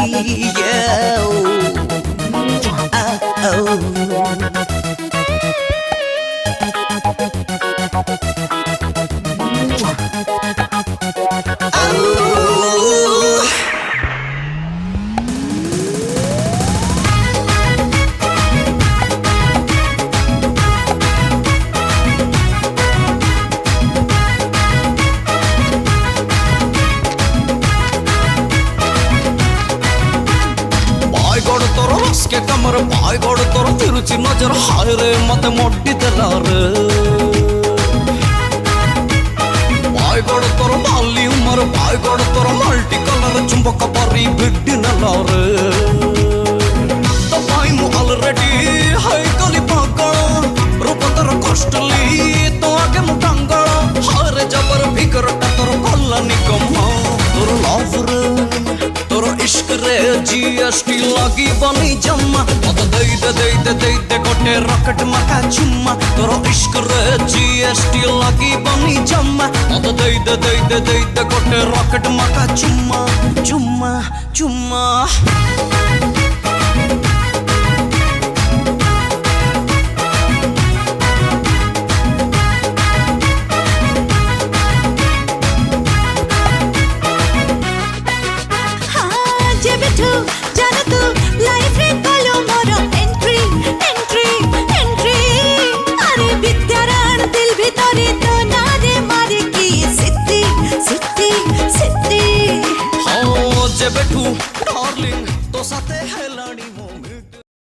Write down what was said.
yeah. के कमर पाय गोड़ तोर तिरुचि नजर हाय रे मत मोटी दलार पाय गोड़ तोर माली उमर पाय गोड़ तोर मल्टी कलर चुंबक परी बिड्डी नलार तो पाई मु ऑलरेडी हाय कली पागल रूप तोर कष्टली तो आगे मु टांगल हाय रे जबर भीकर तोर कोल्ला निकम तोर लव रे तोर इश्क रे जीएसटी लगी बनी जम्मा मत दे दे गोटे रॉकेट मका चुम्मा तोर इश्क रे जीएसटी लगी बनी जम्मा मत दे दे गोटे रॉकेट मका चुम्मा चुम्मा चुम्मा डार्लिंग तो साथे है लाड़ी